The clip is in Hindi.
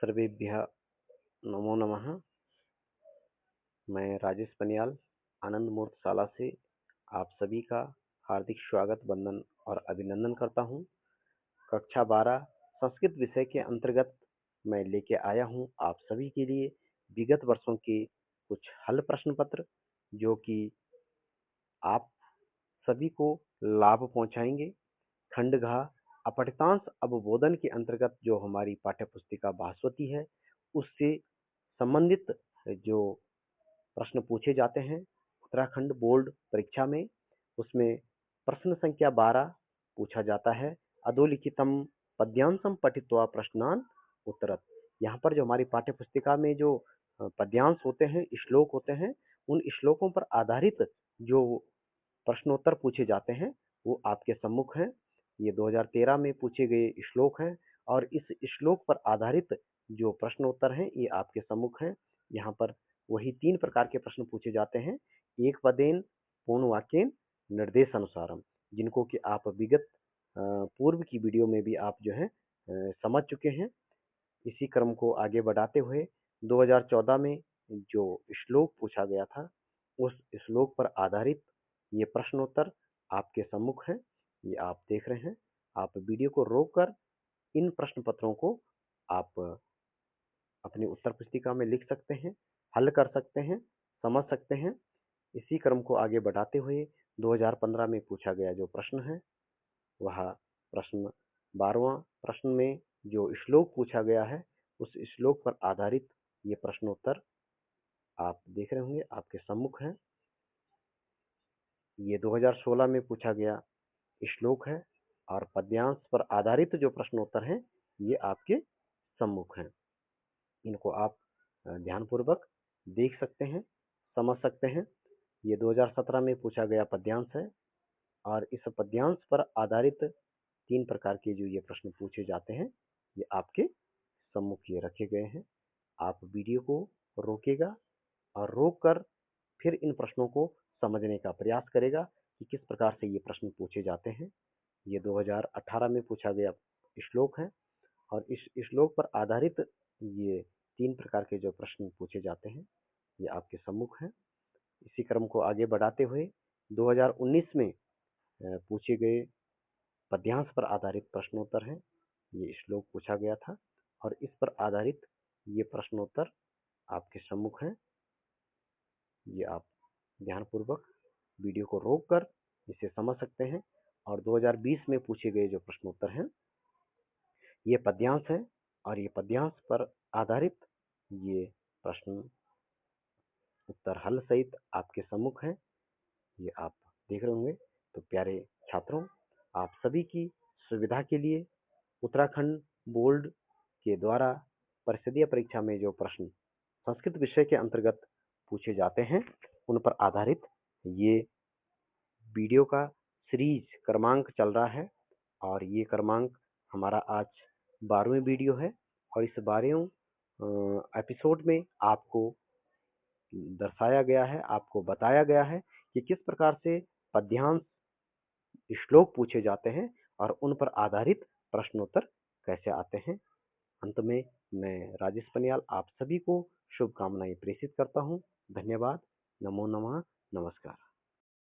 सर्वेभ्यः नमो नमः। मैं राजेश पनियाल आनंद मूर्त शाला से आप सभी का हार्दिक स्वागत, वंदन और अभिनंदन करता हूं। कक्षा 12 संस्कृत विषय के अंतर्गत मैं लेके आया हूं आप सभी के लिए विगत वर्षों के कुछ हल प्रश्न पत्र, जो कि आप सभी को लाभ पहुंचाएंगे। खंडघा अपठितांश अवबोधन के अंतर्गत जो हमारी पाठ्य पुस्तिका भास्वती है, उससे संबंधित जो प्रश्न पूछे जाते हैं उत्तराखंड बोर्ड परीक्षा में, उसमें प्रश्न संख्या 12 पूछा जाता है। अधोलिखितम पद्यांशम पठित्वा प्रश्नान उत्तरत। यहाँ पर जो हमारी पाठ्य पुस्तिका में जो पद्यांश होते हैं, श्लोक होते हैं, उन श्लोकों पर आधारित जो प्रश्नोत्तर पूछे जाते हैं वो आपके सम्मुख हैं। ये 2013 में पूछे गए श्लोक हैं और इस श्लोक पर आधारित जो प्रश्नोत्तर हैं ये आपके सम्मुख हैं। यहाँ पर वही 3 प्रकार के प्रश्न पूछे जाते हैं। एक पदेन पूर्ण वाक्येन निर्देश अनुसारम, जिनको कि आप विगत पूर्व की वीडियो में भी आप जो है समझ चुके हैं। इसी क्रम को आगे बढ़ाते हुए 2014 में जो श्लोक पूछा गया था, उस श्लोक पर आधारित ये प्रश्नोत्तर आपके सम्मुख है। ये आप देख रहे हैं। आप वीडियो को रोककर इन प्रश्न पत्रों को आप अपनी उत्तर पुस्तिका में लिख सकते हैं, हल कर सकते हैं, समझ सकते हैं। इसी क्रम को आगे बढ़ाते हुए 2015 में पूछा गया जो प्रश्न है, वह प्रश्न 12वां प्रश्न में जो श्लोक पूछा गया है, उस श्लोक पर आधारित ये प्रश्नोत्तर आप देख रहे होंगे, आपके सम्मुख है। ये 2016 में पूछा गया श्लोक है और पद्यांश पर आधारित जो प्रश्नोत्तर हैं ये आपके सम्मुख हैं। इनको आप ध्यानपूर्वक देख सकते हैं, समझ सकते हैं। ये 2017 में पूछा गया पद्यांश है और इस पद्यांश पर आधारित 3 प्रकार के जो ये प्रश्न पूछे जाते हैं, ये आपके सम्मुख ये रखे गए हैं। आप वीडियो को रोकेगा और रोककर फिर इन प्रश्नों को समझने का प्रयास करेगा कि किस प्रकार से ये प्रश्न पूछे जाते हैं। ये 2018 में पूछा गया श्लोक है और इस श्लोक पर आधारित ये 3 प्रकार के जो प्रश्न पूछे जाते हैं, ये आपके सम्मुख हैं। इसी क्रम को आगे बढ़ाते हुए 2019 में पूछे गए पद्यांश पर आधारित प्रश्नोत्तर है। ये श्लोक पूछा गया था और इस पर आधारित ये प्रश्नोत्तर आपके सम्मुख हैं। ये आप ध्यानपूर्वक वीडियो को रोककर इसे समझ सकते हैं। और 2020 में पूछे गए जो प्रश्नोत्तर हैं, ये पद्यांश है और ये पद्यांश पर आधारित ये प्रश्न उत्तर हल सहित आपके सम्मुख है। ये आप देख रहे होंगे। तो प्यारे छात्रों, आप सभी की सुविधा के लिए उत्तराखंड बोर्ड के द्वारा परिषदीय परीक्षा में जो प्रश्न संस्कृत विषय के अंतर्गत पूछे जाते हैं, उन पर आधारित ये वीडियो का सीरीज क्रमांक चल रहा है और ये क्रमांक हमारा आज 12वें वीडियो है। और इस 12वें एपिसोड में आपको दर्शाया गया है, आपको बताया गया है कि किस प्रकार से पद्यांश श्लोक पूछे जाते हैं और उन पर आधारित प्रश्नोत्तर कैसे आते हैं। अंत में मैं राजेश पनियाल आप सभी को शुभकामनाएं प्रेषित करता हूं। धन्यवाद। नमो नमः। नमस्कार।